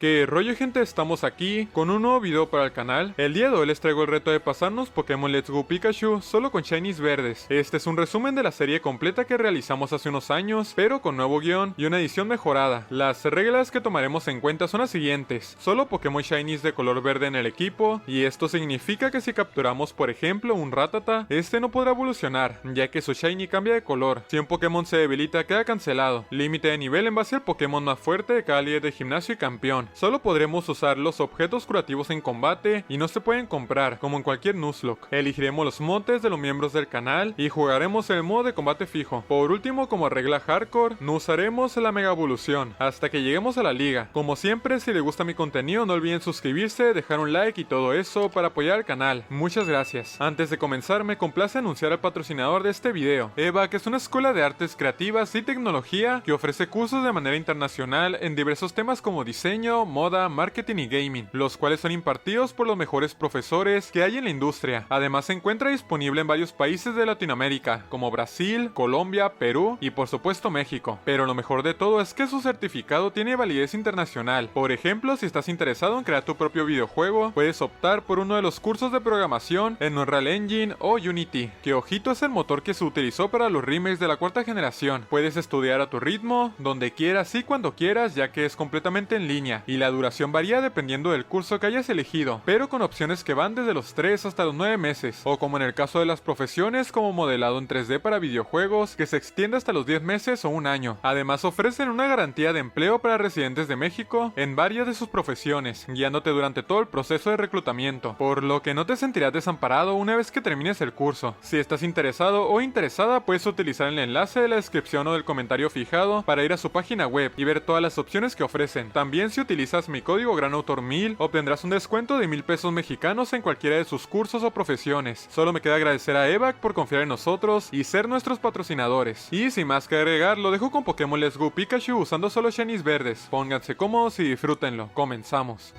¿Qué rollo, gente? Estamos aquí con un nuevo video para el canal. El día de hoy les traigo el reto de pasarnos Pokémon Let's Go Pikachu solo con Shinies verdes. Este es un resumen de la serie completa que realizamos hace unos años, pero con nuevo guión y una edición mejorada. Las reglas que tomaremos en cuenta son las siguientes: solo Pokémon Shinies de color verde en el equipo, y esto significa que si capturamos por ejemplo un Rattata, este no podrá evolucionar, ya que su Shiny cambia de color. Si un Pokémon se debilita, queda cancelado. Límite de nivel en base al Pokémon más fuerte de cada líder de gimnasio y campeón. Solo podremos usar los objetos curativos en combate y no se pueden comprar, como en cualquier Nuzlocke. Elegiremos los motes de los miembros del canal y jugaremos el modo de combate fijo. Por último, como regla hardcore, no usaremos la mega evolución hasta que lleguemos a la liga. Como siempre, si les gusta mi contenido, no olviden suscribirse, dejar un like y todo eso para apoyar al canal. Muchas gracias. Antes de comenzar, me complace anunciar al patrocinador de este video, EVA, que es una escuela de artes creativas y tecnología que ofrece cursos de manera internacional en diversos temas como diseño, moda, marketing y gaming, los cuales son impartidos por los mejores profesores que hay en la industria. Además, se encuentra disponible en varios países de Latinoamérica, como Brasil, Colombia, Perú y por supuesto México. Pero lo mejor de todo es que su certificado tiene validez internacional. Por ejemplo, si estás interesado en crear tu propio videojuego, puedes optar por uno de los cursos de programación en Unreal Engine o Unity, que ojito es el motor que se utilizó para los remakes de la cuarta generación. Puedes estudiar a tu ritmo, donde quieras y cuando quieras, ya que es completamente en línea, y la duración varía dependiendo del curso que hayas elegido, pero con opciones que van desde los 3 hasta los 9 meses, o como en el caso de las profesiones como modelado en 3D para videojuegos, que se extiende hasta los 10 meses o un año. Además, ofrecen una garantía de empleo para residentes de México en varias de sus profesiones, guiándote durante todo el proceso de reclutamiento, por lo que no te sentirás desamparado una vez que termines el curso. Si estás interesado o interesada, puedes utilizar el enlace de la descripción o del comentario fijado para ir a su página web y ver todas las opciones que ofrecen. También, si utilizas mi código GranAutor1000, obtendrás un descuento de 1000 pesos mexicanos en cualquiera de sus cursos o profesiones. Solo me queda agradecer a EVAC por confiar en nosotros y ser nuestros patrocinadores. Y sin más que agregar, lo dejo con Pokémon Let's Go Pikachu usando solo Shinies verdes. Pónganse cómodos y disfrútenlo. Comenzamos.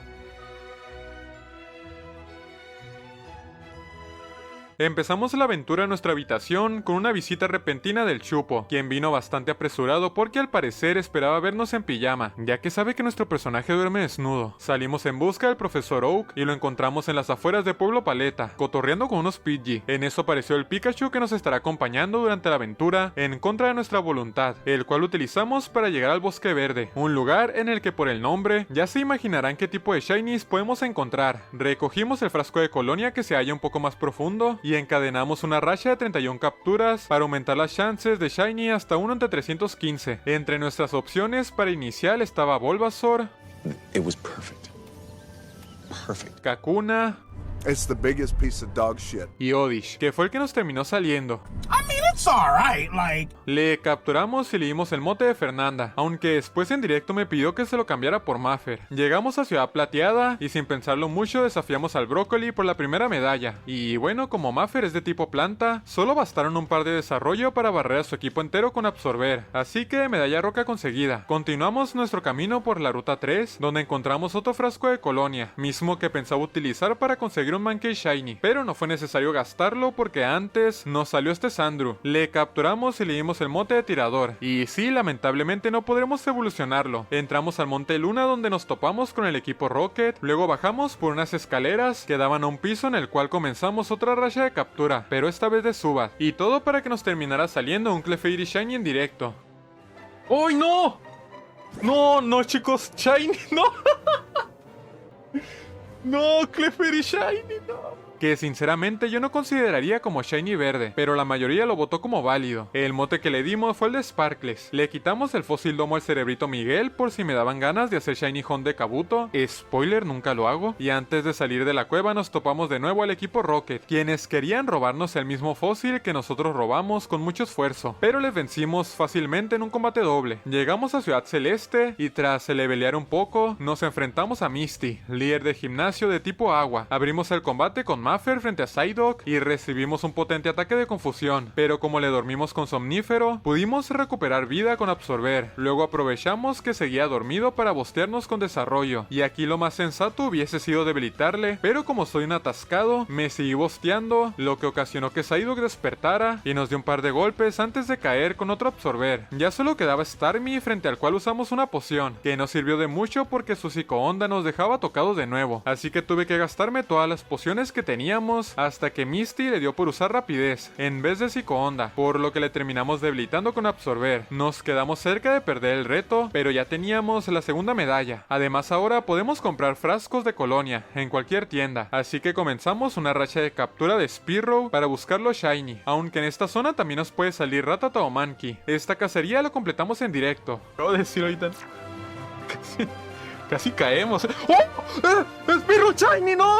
Empezamos la aventura en nuestra habitación con una visita repentina del Chupo, quien vino bastante apresurado porque al parecer esperaba vernos en pijama, ya que sabe que nuestro personaje duerme desnudo. Salimos en busca del profesor Oak y lo encontramos en las afueras de Pueblo Paleta, cotorreando con unos Pidgey. En eso apareció el Pikachu que nos estará acompañando durante la aventura en contra de nuestra voluntad, el cual utilizamos para llegar al Bosque Verde, un lugar en el que por el nombre ya se imaginarán qué tipo de Shinies podemos encontrar. Recogimos el frasco de colonia que se halla un poco más profundo y encadenamos una racha de 31 capturas para aumentar las chances de Shiny hasta 1 entre 315. Entre nuestras opciones para inicial estaba Bulbasaur, It was perfect. Perfect. Kakuna It's the biggest piece of dog shit. y Oddish, que fue el que nos terminó saliendo. I mean, it's alright, like... Le capturamos y le dimos el mote de Fernanda, aunque después en directo me pidió que se lo cambiara por Maffer. Llegamos a Ciudad Plateada y sin pensarlo mucho desafiamos al Brócoli por la primera medalla. Y bueno, como Maffer es de tipo planta, solo bastaron un par de desarrollo para barrer a su equipo entero con Absorber, así que medalla roca conseguida. Continuamos nuestro camino por la ruta 3, donde encontramos otro frasco de colonia, mismo que pensaba utilizar para conseguir un Mankey Shiny, pero no fue necesario gastarlo porque antes nos salió este Sandru. Le capturamos y le dimos el mote de tirador, y sí, lamentablemente no podremos evolucionarlo. Entramos al Monte Luna donde nos topamos con el equipo Rocket, luego bajamos por unas escaleras que daban a un piso en el cual comenzamos otra racha de captura, pero esta vez de Zubat, y todo para que nos terminara saliendo un Clefairy Shiny en directo. ¡Ay, no! No, no, chicos, Shiny, no. No, Clefairy Shiny, no. Que sinceramente yo no consideraría como Shiny verde, pero la mayoría lo votó como válido. El mote que le dimos fue el de Sparkles. Le quitamos el fósil domo al cerebrito Miguel por si me daban ganas de hacer Shiny Hunt de Kabuto. Spoiler, nunca lo hago. Y antes de salir de la cueva nos topamos de nuevo al equipo Rocket, quienes querían robarnos el mismo fósil que nosotros robamos con mucho esfuerzo, pero les vencimos fácilmente en un combate doble. Llegamos a Ciudad Celeste y tras levelear un poco, nos enfrentamos a Misty, líder de gimnasio de tipo agua. Abrimos el combate con Maffer frente a Psyduck y recibimos un potente ataque de confusión, pero como le dormimos con Somnífero, pudimos recuperar vida con Absorber. Luego aprovechamos que seguía dormido para bostearnos con Desarrollo, y aquí lo más sensato hubiese sido debilitarle, pero como soy un atascado, me seguí bosteando, lo que ocasionó que Psyduck despertara y nos dio un par de golpes antes de caer con otro Absorber. Ya solo quedaba Starmie, frente al cual usamos una poción, que no sirvió de mucho porque su psicoonda nos dejaba tocados de nuevo, así que tuve que gastarme todas las pociones que teníamos hasta que Misty le dio por usar rapidez en vez de psicoonda, por lo que le terminamos debilitando con Absorber. Nos quedamos cerca de perder el reto, pero ya teníamos la segunda medalla. Además ahora podemos comprar frascos de colonia en cualquier tienda, así que comenzamos una racha de captura de Spearow para buscarlo shiny, aunque en esta zona también nos puede salir Rattata o Mankey. Esta cacería lo completamos en directo. Acabo de decir ahorita... Casi caemos. ¡Oh! ¡Spearow shiny, no!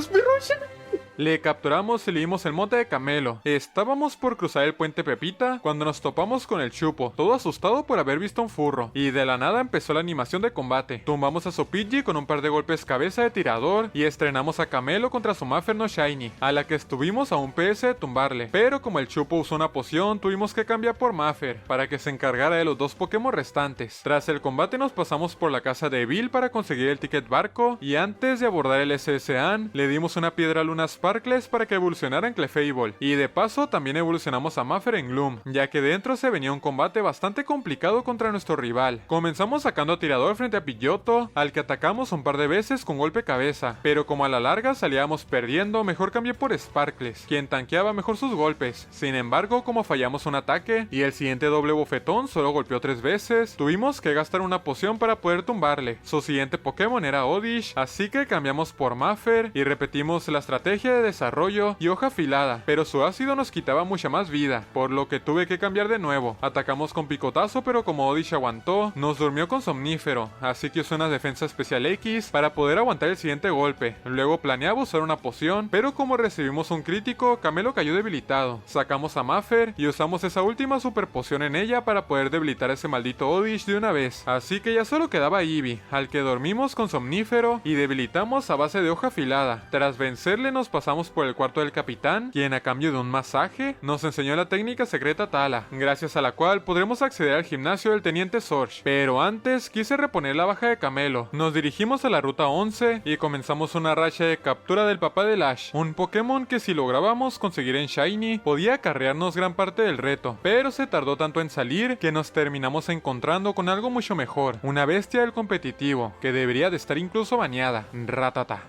¡Spearow shiny! Le capturamos y le dimos el mote de Camelo. Estábamos por cruzar el puente Pepita cuando nos topamos con el Chupo, todo asustado por haber visto un furro, y de la nada empezó la animación de combate. Tumbamos a su Pidgey con un par de golpes cabeza de tirador y estrenamos a Camelo contra su Maffer no shiny, a la que estuvimos a un PS de tumbarle, pero como el Chupo usó una poción, tuvimos que cambiar por Maffer para que se encargara de los dos Pokémon restantes. Tras el combate nos pasamos por la casa de Bill para conseguir el ticket barco, y antes de abordar el SS-An, le dimos una piedra luna Sparkles para que evolucionara en Clefable, y de paso también evolucionamos a Maffer en Gloom, ya que dentro se venía un combate bastante complicado contra nuestro rival. Comenzamos sacando a tirador frente a Pidgeotto, al que atacamos un par de veces con golpe cabeza, pero como a la larga salíamos perdiendo, mejor cambié por Sparkles, quien tanqueaba mejor sus golpes. Sin embargo, como fallamos un ataque y el siguiente doble bofetón solo golpeó 3 veces, tuvimos que gastar una poción para poder tumbarle. Su siguiente Pokémon era Oddish, así que cambiamos por Maffer y repetimos la estrategia de desarrollo y hoja afilada, pero su ácido nos quitaba mucha más vida, por lo que tuve que cambiar de nuevo. Atacamos con picotazo, pero como Oddish aguantó, nos durmió con somnífero, así que usé una defensa especial X para poder aguantar el siguiente golpe. Luego planeaba usar una poción, pero como recibimos un crítico, Camelo cayó debilitado. Sacamos a Maffer y usamos esa última super poción en ella para poder debilitar a ese maldito Oddish de una vez, así que ya solo quedaba Eevee, al que dormimos con somnífero y debilitamos a base de hoja afilada. Tras vencerle nos pasamos por el cuarto del capitán, quien a cambio de un masaje nos enseñó la técnica secreta Tala, gracias a la cual podremos acceder al gimnasio del teniente Sorge. Pero antes quise reponer la baja de Camelo. Nos dirigimos a la ruta 11 y comenzamos una racha de captura del papá de Ash, un Pokémon que si lográbamos conseguir en Shiny podía acarrearnos gran parte del reto, pero se tardó tanto en salir que nos terminamos encontrando con algo mucho mejor, una bestia del competitivo que debería de estar incluso baneada, Rattata.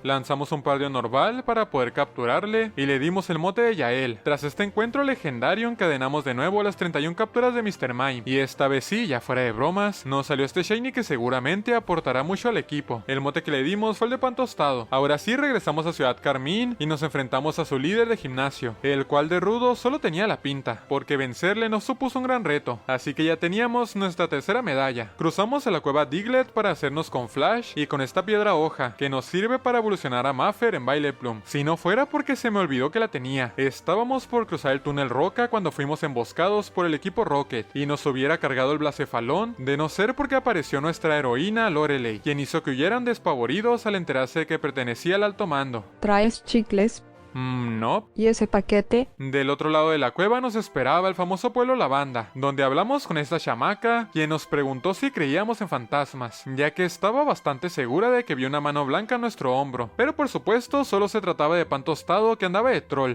Lanzamos un par de normal para poder capturarle y le dimos el mote de Yael. Tras este encuentro legendario encadenamos de nuevo las 31 capturas de Mr. Mime, y esta vez sí, ya fuera de bromas, nos salió este shiny que seguramente aportará mucho al equipo. El mote que le dimos fue el de pan tostado. Ahora sí regresamos a Ciudad Carmín y nos enfrentamos a su líder de gimnasio, el cual de rudo solo tenía la pinta, porque vencerle nos supuso un gran reto, así que ya teníamos nuestra tercera medalla. Cruzamos a la cueva Diglett para hacernos con Flash y con esta piedra hoja, que nos sirve para evolucionar a Maffer en Vileplume. Si no fuera porque se me olvidó que la tenía. Estábamos por cruzar el túnel Roca cuando fuimos emboscados por el equipo Rocket y nos hubiera cargado el Blacefalón, de no ser porque apareció nuestra heroína Lorelei, quien hizo que huyeran despavoridos al enterarse de que pertenecía al alto mando. ¿Traes chicles? No. ¿Y ese paquete? Del otro lado de la cueva nos esperaba el famoso pueblo Lavanda, donde hablamos con esta chamaca, quien nos preguntó si creíamos en fantasmas, ya que estaba bastante segura de que vio una mano blanca en nuestro hombro, pero por supuesto solo se trataba de pan tostado que andaba de troll.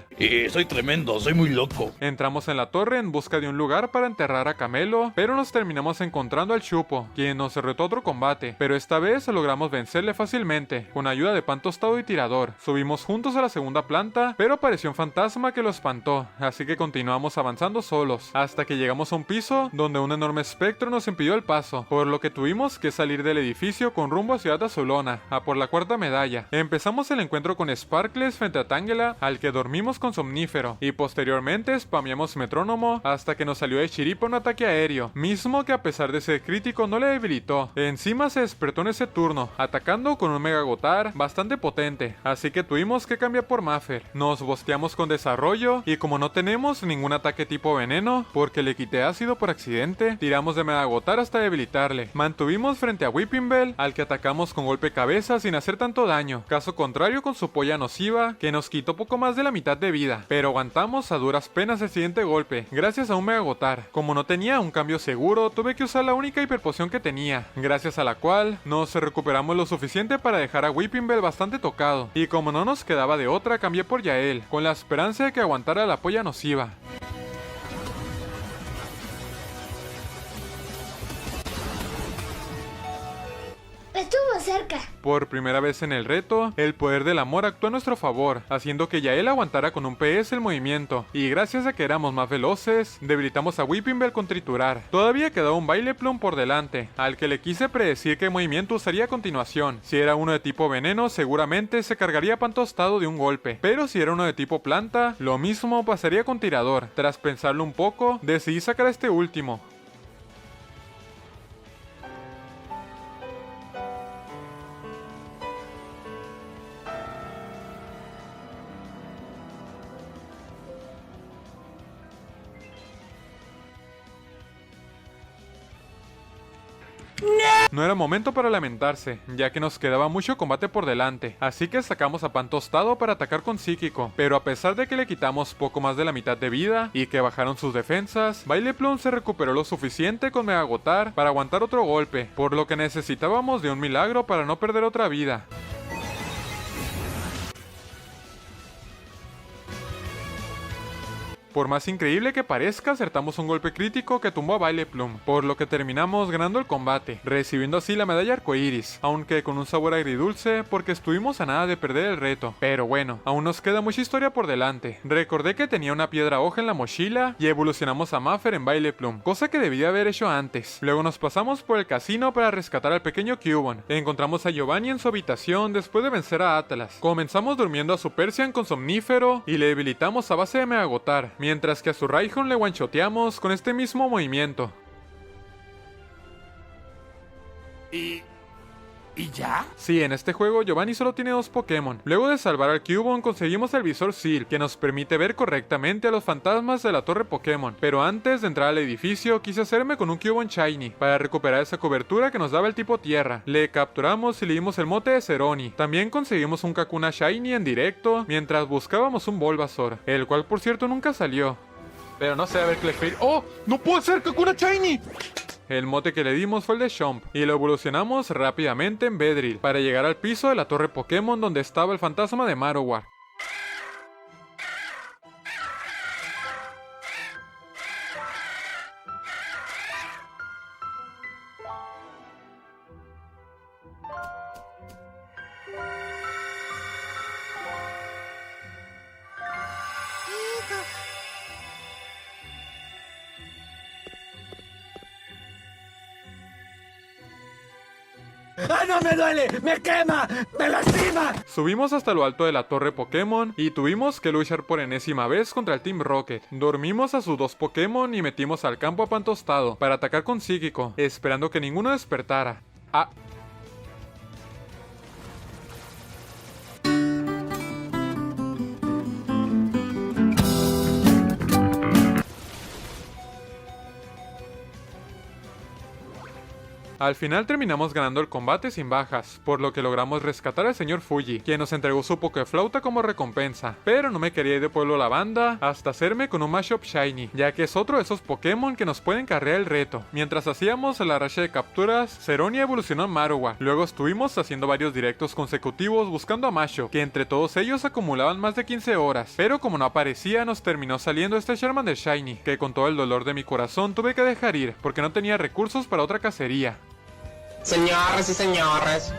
Soy tremendo, soy muy loco. Entramos en la torre en busca de un lugar para enterrar a Camelo, pero nos terminamos encontrando al Chupo, quien nos retó otro combate, pero esta vez logramos vencerle fácilmente, con ayuda de pan tostado y tirador. Subimos juntos a la segunda planta, pero apareció un fantasma que lo espantó, así que continuamos avanzando solos, hasta que llegamos a un piso donde un enorme espectro nos impidió el paso, por lo que tuvimos que salir del edificio con rumbo a Ciudad Azulona, a por la cuarta medalla. Empezamos el encuentro con Sparkles frente a Tangela, al que dormimos con somnífero, y posteriormente spameamos metrónomo hasta que nos salió de chiripa un ataque aéreo, mismo que a pesar de ser crítico no le debilitó. Encima se despertó en ese turno, atacando con un Mega Gotar bastante potente, así que tuvimos que cambiar por Maffer. Maffer. Nos bosteamos con desarrollo y como no tenemos ningún ataque tipo veneno, porque le quité ácido por accidente, tiramos de Mega Agotar hasta debilitarle. Mantuvimos frente a Whipping Bell, al que atacamos con golpe cabeza sin hacer tanto daño. Caso contrario con su polla nociva, que nos quitó poco más de la mitad de vida, pero aguantamos a duras penas el siguiente golpe, gracias a un Mega Agotar. Como no tenía un cambio seguro, tuve que usar la única hiperpoción que tenía, gracias a la cual nos recuperamos lo suficiente para dejar a Whipping Bell bastante tocado, y como no nos quedaba de otra, cambié por Yael, con la esperanza de que aguantara la polla nociva. Estuvo cerca. Por primera vez en el reto, el poder del amor actuó a nuestro favor, haciendo que Yael aguantara con un PS el movimiento, y gracias a que éramos más veloces, debilitamos a Whipping Bell con triturar. Todavía quedaba un Vileplume por delante, al que le quise predecir qué movimiento usaría a continuación. Si era uno de tipo veneno, seguramente se cargaría pan tostado de un golpe, pero si era uno de tipo planta, lo mismo pasaría con tirador. Tras pensarlo un poco, decidí sacar a este último. No era momento para lamentarse, ya que nos quedaba mucho combate por delante, así que sacamos a Pan Tostado para atacar con Psíquico, pero a pesar de que le quitamos poco más de la mitad de vida y que bajaron sus defensas, Vileplume se recuperó lo suficiente con Mega Agotar para aguantar otro golpe, por lo que necesitábamos de un milagro para no perder otra vida. Por más increíble que parezca, acertamos un golpe crítico que tumbó a Vileplume, por lo que terminamos ganando el combate, recibiendo así la medalla arcoíris, aunque con un sabor agridulce porque estuvimos a nada de perder el reto. Pero bueno, aún nos queda mucha historia por delante. Recordé que tenía una piedra hoja en la mochila y evolucionamos a Maffer en Vileplume, cosa que debía haber hecho antes. Luego nos pasamos por el casino para rescatar al pequeño Cubone. Encontramos a Giovanni en su habitación después de vencer a Atlas. Comenzamos durmiendo a su Persian con somnífero y le debilitamos a base de Mega Agotar, mientras que a su Raihon le guanchoteamos con este mismo movimiento. ¿Y ya? Sí, en este juego Giovanni solo tiene 2 Pokémon. Luego de salvar al Cubone conseguimos el visor Seal, que nos permite ver correctamente a los fantasmas de la torre Pokémon. Pero antes de entrar al edificio quise hacerme con un Cubone Shiny, para recuperar esa cobertura que nos daba el tipo tierra. Le capturamos y le dimos el mote de Ceroni. También conseguimos un Kakuna Shiny en directo, mientras buscábamos un Bulbasaur, el cual por cierto nunca salió. Pero no sé, a ver Clefairy. ¡Oh! ¡No puede ser Kakuna Shiny! El mote que le dimos fue el de Chomp, y lo evolucionamos rápidamente en Beedrill, para llegar al piso de la torre Pokémon donde estaba el fantasma de Marowak. ¡Ah, no me duele! ¡Me quema! ¡Me lastima! Subimos hasta lo alto de la torre Pokémon y tuvimos que luchar por enésima vez contra el Team Rocket. Dormimos a sus 2 Pokémon y metimos al campo a Pan Tostado para atacar con Psíquico, esperando que ninguno despertara. Ah. Al final terminamos ganando el combate sin bajas, por lo que logramos rescatar al señor Fuji, quien nos entregó su Pokéflauta como recompensa. Pero no me quería ir de Pueblo Lavanda hasta hacerme con un Mashup Shiny, ya que es otro de esos Pokémon que nos pueden carrear el reto. Mientras hacíamos la racha de capturas, Ceroni evolucionó en Marowak. Luego estuvimos haciendo varios directos consecutivos buscando a Mashup, que entre todos ellos acumulaban más de 15 horas. Pero como no aparecía, nos terminó saliendo este Charmander Shiny, que con todo el dolor de mi corazón tuve que dejar ir, porque no tenía recursos para otra cacería. Señores y señores,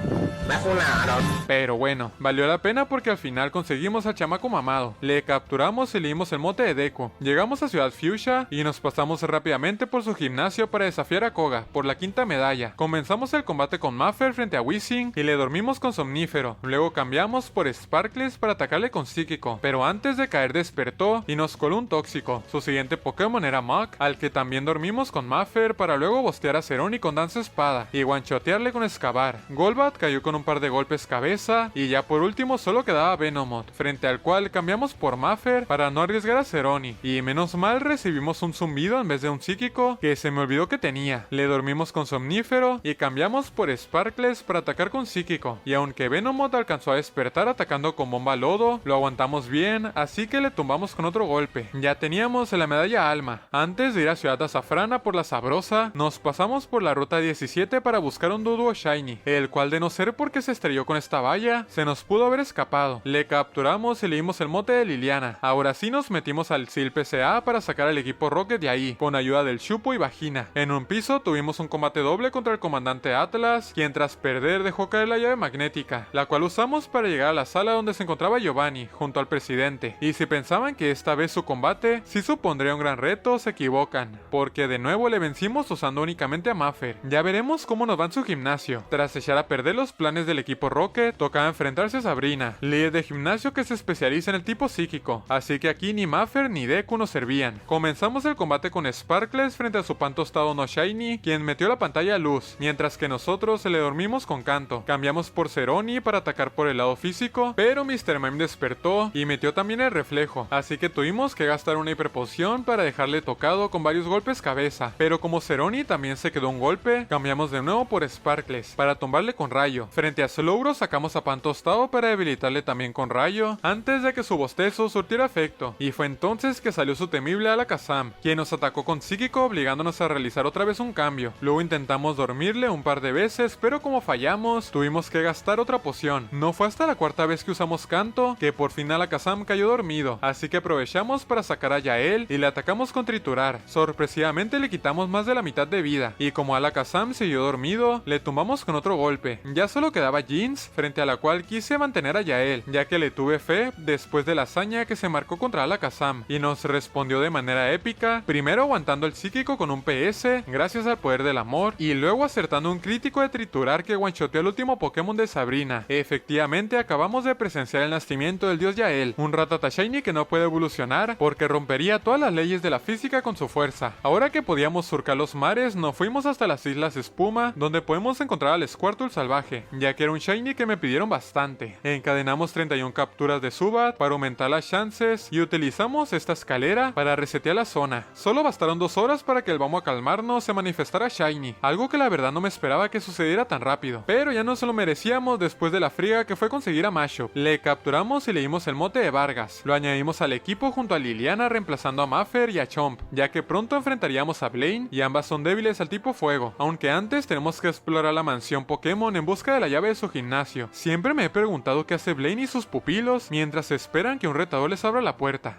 me funaron. Pero bueno, valió la pena porque al final conseguimos al chamaco mamado. Le capturamos y le dimos el mote de Deku. Llegamos a Ciudad Fuchsia y nos pasamos rápidamente por su gimnasio para desafiar a Koga por la 5ª medalla. Comenzamos el combate con Maffer frente a Weezing y le dormimos con Somnífero. Luego cambiamos por Sparkles para atacarle con Psíquico, pero antes de caer despertó y nos coló un tóxico. Su siguiente Pokémon era Muk, al que también dormimos con Maffer para luego bostear a Ceroni con Danza Espada y one-shotearle con Excavar. Golbat cayó con un par de golpes cabeza y ya por último solo quedaba Venomoth, frente al cual cambiamos por Maffer para no arriesgar a Ceroni. Y menos mal recibimos un zumbido en vez de un psíquico que se me olvidó que tenía. Le dormimos con Somnífero y cambiamos por Sparkles para atacar con psíquico. Y aunque Venomoth alcanzó a despertar atacando con bomba lodo, lo aguantamos bien, así que le tumbamos con otro golpe. Ya teníamos la medalla alma. Antes de ir a Ciudad Azafrana por la sabrosa, nos pasamos por la ruta 17 para buscar un Doduo Shiny, el cual de no ser porque se estrelló con esta valla, se nos pudo haber escapado. Le capturamos y le dimos el mote de Liliana. Ahora sí nos metimos al Seal PCA para sacar al equipo Rocket de ahí, con ayuda del Chupo y Vagina. En un piso tuvimos un combate doble contra el comandante Atlas, quien tras perder dejó caer la llave magnética, la cual usamos para llegar a la sala donde se encontraba Giovanni, junto al presidente. Y si pensaban que esta vez su combate sí supondría un gran reto, se equivocan, porque de nuevo le vencimos usando únicamente a Maffer. Ya veremos cómo nos va en su gimnasio. Tras echar a perder los planes del equipo Rocket, tocaba enfrentarse a Sabrina, líder de gimnasio que se especializa en el tipo psíquico, así que aquí ni Maffer ni Deku nos servían. Comenzamos el combate con Sparkles frente a su pan tostado no Shiny, quien metió la pantalla a luz, mientras que nosotros se le dormimos con Canto. Cambiamos por Ceroni para atacar por el lado físico, pero Mr. Mime despertó y metió también el reflejo, así que tuvimos que gastar una hiperpoción para dejarle tocado con varios golpes cabeza. Pero como Ceroni también se quedó un golpe, cambiamos de nuevo por Sparkles para tumbarle con rayo. Frente a Slowbro sacamos a pan tostado para debilitarle también con rayo, antes de que su bostezo surtiera efecto, y fue entonces que salió su temible Alakazam, quien nos atacó con psíquico obligándonos a realizar otra vez un cambio. Luego intentamos dormirle un par de veces, pero como fallamos, tuvimos que gastar otra poción. No fue hasta la cuarta vez que usamos Canto que por fin Alakazam cayó dormido, así que aprovechamos para sacar a Yael y le atacamos con Triturar. Sorpresivamente le quitamos más de la mitad de vida, y como Alakazam siguió dormido, le tumbamos con otro golpe. Ya solo quedaba Jeans, frente a la cual quise mantener a Yael, ya que le tuve fe después de la hazaña que se marcó contra Alakazam, y nos respondió de manera épica, primero aguantando el psíquico con un PS, gracias al poder del amor, y luego acertando un crítico de Triturar que one-shoteó el último Pokémon de Sabrina. Efectivamente acabamos de presenciar el nacimiento del dios Yael, un Rattata Shiny que no puede evolucionar porque rompería todas las leyes de la física con su fuerza. Ahora que podíamos surcar los mares, nos fuimos hasta las Islas Espuma, donde podemos encontrar al Squirtle salvaje, ya que era un Shiny que me pidieron bastante. Encadenamos 31 capturas de Zubat para aumentar las chances y utilizamos esta escalera para resetear la zona. Solo bastaron 2 horas para que el vamos a calmarnos se manifestara Shiny, algo que la verdad no me esperaba que sucediera tan rápido, pero ya no se lo merecíamos después de la friega que fue conseguir a Mashup. Le capturamos y le dimos el mote de Vargas. Lo añadimos al equipo junto a Liliana reemplazando a Maffer y a Chomp, ya que pronto enfrentaríamos a Blaine y ambas son débiles al tipo fuego, aunque antes tenemos que explorar la mansión Pokémon en busca de la llave de su gimnasio. Siempre me he preguntado qué hace Blaine y sus pupilos mientras esperan que un retador les abra la puerta.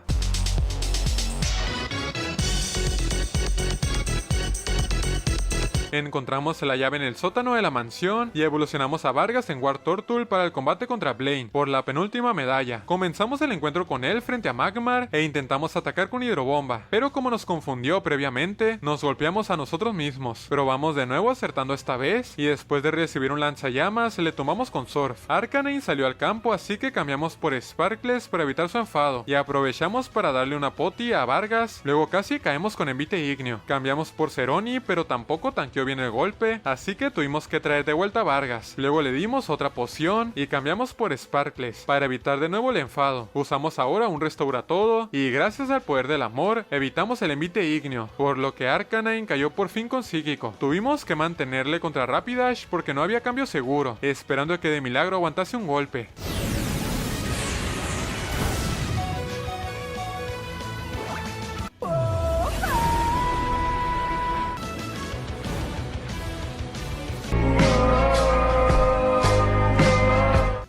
Encontramos la llave en el sótano de la mansión y evolucionamos a Vargas en War Turtle para el combate contra Blaine por la penúltima medalla. Comenzamos el encuentro con él frente a Magmar e intentamos atacar con hidrobomba, pero como nos confundió previamente, nos golpeamos a nosotros mismos. Probamos de nuevo acertando esta vez y después de recibir un lanzallamas le tomamos con Surf. Arcanine salió al campo, así que cambiamos por Sparkles para evitar su enfado y aprovechamos para darle una poti a Vargas. Luego casi caemos con Envite Ignio. Cambiamos por Ceroni, pero tampoco tanqueó bien el golpe, así que tuvimos que traer de vuelta a Vargas. Luego le dimos otra poción y cambiamos por Sparkles para evitar de nuevo el enfado. Usamos ahora un Restaura Todo y gracias al poder del amor evitamos el Envite Ignio, por lo que Arcanine cayó por fin con psíquico. Tuvimos que mantenerle contra Rapidash porque no había cambio seguro, esperando a que de milagro aguantase un golpe.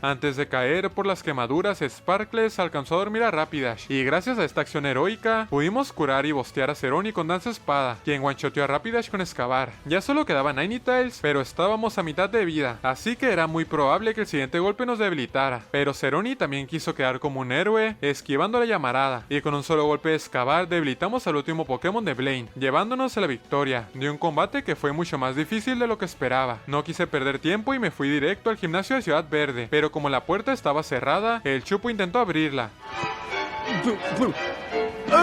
Antes de caer por las quemaduras, Sparkles alcanzó a dormir a Rapidash, y gracias a esta acción heroica, pudimos curar y bostear a Ceroni con Danza Espada, quien one-shoteó a Rapidash con Excavar. Ya solo quedaba Ninetales, pero estábamos a mitad de vida, así que era muy probable que el siguiente golpe nos debilitara. Pero Ceroni también quiso quedar como un héroe, esquivando la llamarada, y con un solo golpe de Excavar debilitamos al último Pokémon de Blaine, llevándonos a la victoria, de un combate que fue mucho más difícil de lo que esperaba. No quise perder tiempo y me fui directo al gimnasio de Ciudad Verde, pero como la puerta estaba cerrada, el Chupo intentó abrirla.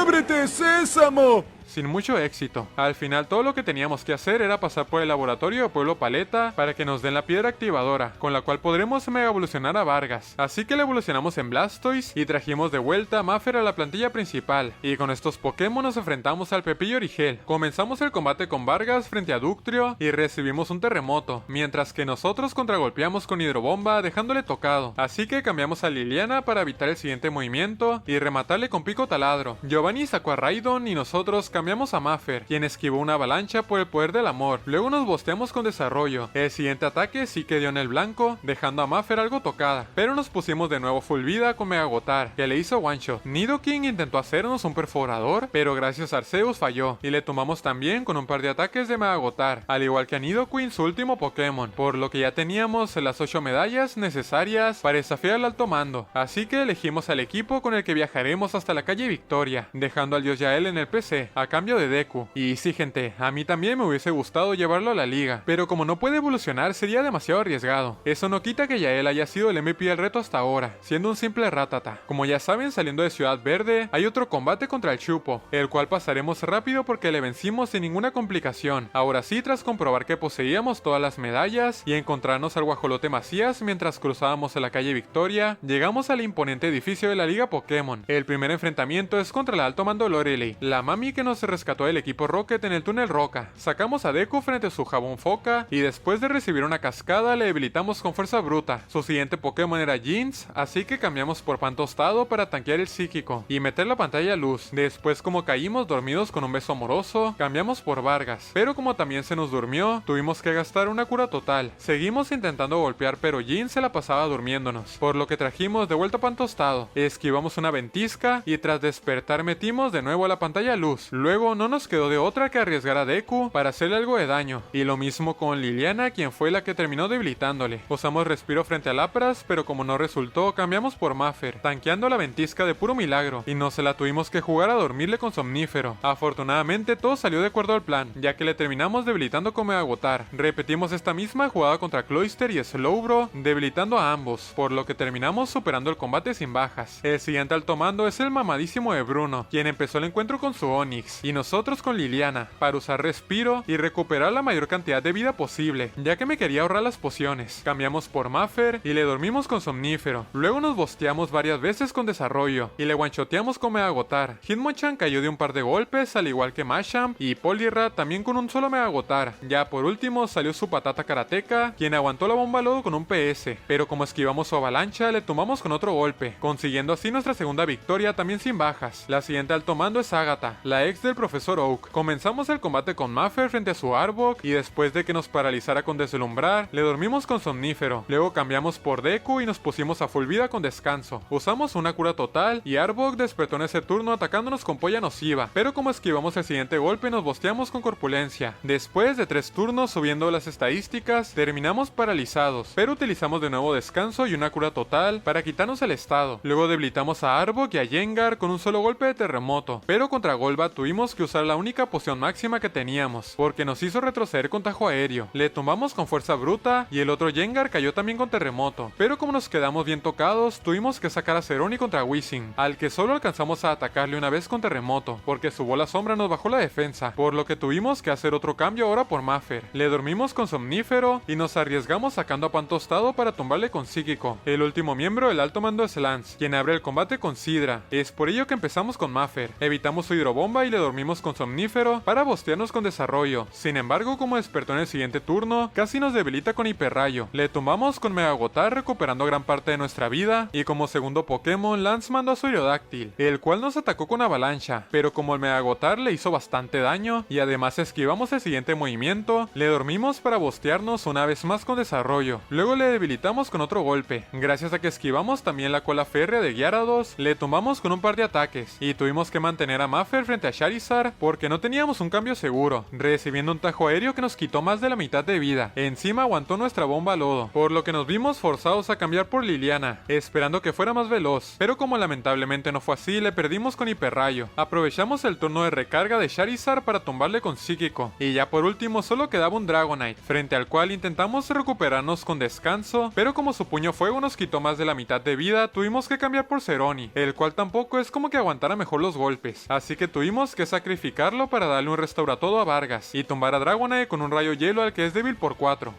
¡Ábrete, Sésamo! Sin mucho éxito. Al final todo lo que teníamos que hacer era pasar por el laboratorio de Pueblo Paleta para que nos den la piedra activadora, con la cual podremos mega evolucionar a Vargas. Así que le evolucionamos en Blastoise y trajimos de vuelta a Maffer a la plantilla principal. Y con estos Pokémon nos enfrentamos al Pepillo Origel. Comenzamos el combate con Vargas frente a Ductrio y recibimos un terremoto, mientras que nosotros contragolpeamos con Hidrobomba dejándole tocado. Así que cambiamos a Liliana para evitar el siguiente movimiento y rematarle con Pico Taladro. Giovanni sacó a Raidon y nosotros cambiamos a Maffer, quien esquivó una avalancha por el poder del amor. Luego nos bosteamos con desarrollo. El siguiente ataque sí que dio en el blanco, dejando a Maffer algo tocada, pero nos pusimos de nuevo full vida con Megagotar, que le hizo one shot. Nidoking intentó hacernos un perforador, pero gracias a Arceus falló, y le tomamos también con un par de ataques de Megagotar, al igual que a Nidoqueen su último Pokémon, por lo que ya teníamos las 8 medallas necesarias para desafiar al alto mando. Así que elegimos al equipo con el que viajaremos hasta la calle Victoria, dejando al dios Yael en el PC, a cambio de Deku. Y sí, gente, a mí también me hubiese gustado llevarlo a la liga, pero como no puede evolucionar sería demasiado arriesgado. Eso no quita que Yael haya sido el MVP del reto hasta ahora, siendo un simple Rattata. Como ya saben, saliendo de Ciudad Verde hay otro combate contra el Chupo, el cual pasaremos rápido porque le vencimos sin ninguna complicación. Ahora sí, tras comprobar que poseíamos todas las medallas y encontrarnos al Guajolote Macías mientras cruzábamos en la calle Victoria, llegamos al imponente edificio de la Liga Pokémon. El primer enfrentamiento es contra el alto mando Lorelei, la mami que nos rescató del equipo Rocket en el túnel Roca. Sacamos a Deku frente a su jabón foca y después de recibir una cascada le debilitamos con fuerza bruta. Su siguiente Pokémon era Jeans, así que cambiamos por Pan Tostado para tanquear el psíquico y meter la pantalla a luz. Después, como caímos dormidos con un beso amoroso, cambiamos por Vargas, pero como también se nos durmió, tuvimos que gastar una cura total. Seguimos intentando golpear, pero Jeans se la pasaba durmiéndonos, por lo que trajimos de vuelta a Pan Tostado, esquivamos una ventisca y tras despertar metimos de nuevo a la pantalla a luz. Luego no nos quedó de otra que arriesgar a Deku para hacerle algo de daño, y lo mismo con Liliana, quien fue la que terminó debilitándole. Usamos respiro frente a Lapras, pero como no resultó, cambiamos por Maffer, tanqueando la ventisca de puro milagro, y no se la tuvimos que jugar a dormirle con Somnífero. Afortunadamente todo salió de acuerdo al plan, ya que le terminamos debilitando con Megagotar. Repetimos esta misma jugada contra Cloyster y Slowbro, debilitando a ambos, por lo que terminamos superando el combate sin bajas. El siguiente alto mando es el mamadísimo de Bruno, quien empezó el encuentro con su Onix, y nosotros con Liliana, para usar respiro y recuperar la mayor cantidad de vida posible, ya que me quería ahorrar las pociones. Cambiamos por Maffer y le dormimos con Somnífero. Luego nos bosteamos varias veces con desarrollo y le guanchoteamos con Megagotar. Hitmonchan cayó de un par de golpes, al igual que Machamp, y Poliwrath también con un solo Megagotar. Ya por último salió su patata karateka, quien aguantó la bomba lodo con un PS, pero como esquivamos su avalancha, le tomamos con otro golpe, consiguiendo así nuestra segunda victoria también sin bajas. La siguiente alto mando es Agatha, la ex del Profesor Oak. Comenzamos el combate con Maffer frente a su Arbok y después de que nos paralizara con deslumbrar, le dormimos con Somnífero. Luego cambiamos por Deku y nos pusimos a full vida con descanso. Usamos una cura total y Arbok despertó en ese turno atacándonos con polla nociva, pero como esquivamos el siguiente golpe nos bosteamos con corpulencia. Después de 3 turnos subiendo las estadísticas, terminamos paralizados, pero utilizamos de nuevo descanso y una cura total para quitarnos el estado. Luego debilitamos a Arbok y a Gengar con un solo golpe de terremoto, pero contra Golbat tuvimos que usar la única poción máxima que teníamos, porque nos hizo retroceder con tajo aéreo. Le tumbamos con fuerza bruta y el otro Gengar cayó también con terremoto, pero como nos quedamos bien tocados, tuvimos que sacar a Ceroni contra Weezing, al que solo alcanzamos a atacarle una vez con terremoto, porque su bola sombra nos bajó la defensa, por lo que tuvimos que hacer otro cambio ahora por Maffer. Le dormimos con Somnífero y nos arriesgamos sacando a Pan Tostado para tumbarle con Psíquico. El último miembro del alto mando es Lance, quien abre el combate con Sidra. Es por ello que empezamos con Maffer, evitamos su hidrobomba y le dormimos con Somnífero para bostearnos con desarrollo. Sin embargo, como despertó en el siguiente turno, casi nos debilita con hiperrayo. Le tumbamos con Megagotar recuperando gran parte de nuestra vida, y como segundo Pokémon, Lance mandó a su Aerodáctil, el cual nos atacó con avalancha, pero como el Megagotar le hizo bastante daño y además esquivamos el siguiente movimiento, le dormimos para bostearnos una vez más con desarrollo. Luego le debilitamos con otro golpe. Gracias a que esquivamos también la cola férrea de Gyarados, le tumbamos con un par de ataques y tuvimos que mantener a Maffer frente a Charizard porque no teníamos un cambio seguro, recibiendo un tajo aéreo que nos quitó más de la mitad de vida. Encima aguantó nuestra bomba lodo, por lo que nos vimos forzados a cambiar por Liliana, esperando que fuera más veloz, pero como lamentablemente no fue así, le perdimos con hiperrayo. Aprovechamos el turno de recarga de Charizard para tumbarle con Psíquico, y ya por último solo quedaba un Dragonite, frente al cual intentamos recuperarnos con descanso, pero como su puño fuego nos quitó más de la mitad de vida, tuvimos que cambiar por Ceroni, el cual tampoco es como que aguantara mejor mejor los golpes, así que tuvimos que sacrificarlo para darle un restauratodo a Vargas y tumbar a Dragonite con un rayo hielo al que es débil por 4.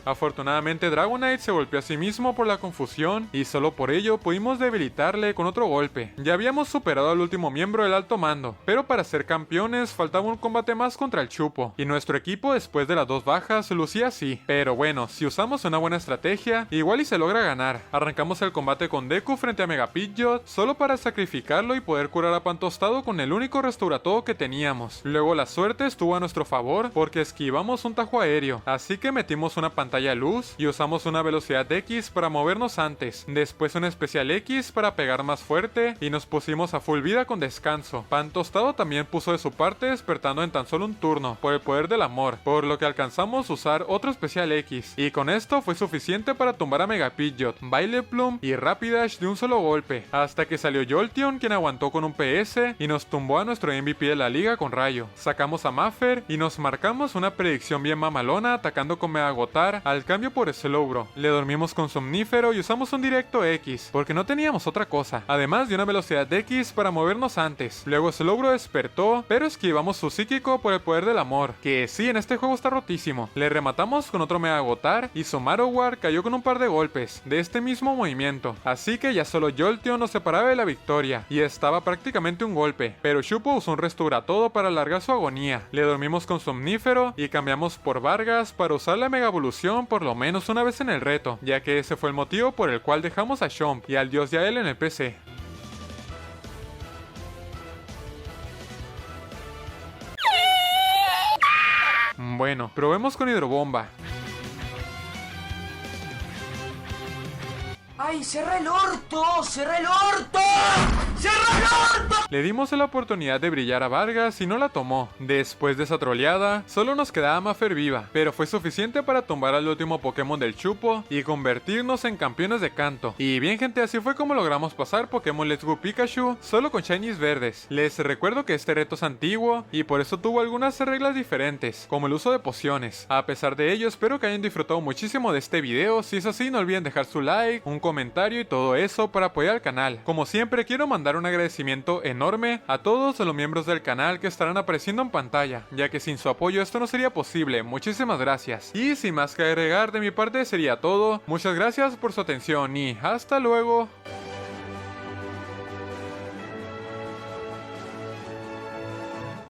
Afortunadamente Dragonite se golpeó a sí mismo por la confusión y solo por ello pudimos debilitarle con otro golpe. Ya habíamos superado al último miembro del alto mando, pero para ser campeones faltaba un combate más contra el Chupo, y nuestro equipo después de las 2 bajas lucía así. Pero bueno, si usamos una buena estrategia, igual y se logra ganar. Arrancamos el combate con Deku frente a Mega Pidgeot, solo para sacrificarlo y poder curar a Pan Tostado con el único restauratodo que teníamos. Luego la suerte estuvo a nuestro favor porque esquivamos un tajo aéreo, así que metimos una pantalla luz y usamos una velocidad X para movernos antes, después un especial X para pegar más fuerte y nos pusimos a full vida con descanso. Pan Tostado también puso de su parte despertando en tan solo un turno por el poder del amor, por lo que alcanzamos a usar otro especial X y con esto fue suficiente para tumbar a Mega Pidgeot, Vileplume y Rapidash de un solo golpe, hasta que salió Jolteon, quien aguantó con un PS y nos tumbó a nuestro MVP de la liga con rayo. Sacamos a Maffer y nos marcamos una predicción bien mamalona atacando con Mega Gotar al cambio por Slowbro. Le dormimos con Somnífero y usamos un directo X porque no teníamos otra cosa, además de una velocidad X para movernos antes. Luego Slowbro despertó, pero esquivamos su psíquico por el poder del amor, que sí, en este juego está rotísimo. Le rematamos con otro Mega Gotar y su Marowak cayó con un par de golpes de este mismo movimiento, así que ya solo Jolteon nos separaba de la victoria y estaba prácticamente un golpe, pero Chupo usó un restauratodo para alargar su agonía. Le dormimos con Somnífero y cambiamos por Vargas para usar la Mega Evolución por lo menos una vez en el reto, ya que ese fue el motivo por el cual dejamos a Chomp y al dios Yael en el PC. Bueno, probemos con Hidrobomba. ¡Ay, cerré el orto! ¡Cerré el orto! ¡Cerré el orto! Le dimos la oportunidad de brillar a Vargas y no la tomó. Después de esa troleada, solo nos quedaba Maffer viva, pero fue suficiente para tumbar al último Pokémon del Chupo y convertirnos en campeones de canto. Y bien gente, así fue como logramos pasar Pokémon Let's Go Pikachu solo con shinies verdes. Les recuerdo que este reto es antiguo y por eso tuvo algunas reglas diferentes, como el uso de pociones. A pesar de ello, espero que hayan disfrutado muchísimo de este video. Si es así, no olviden dejar su like, un comentario y todo eso para apoyar al canal. Como siempre, quiero mandar un agradecimiento enorme a todos los miembros del canal que estarán apareciendo en pantalla, ya que sin su apoyo esto no sería posible. Muchísimas gracias. Y sin más que agregar de mi parte sería todo. Muchas gracias por su atención y hasta luego.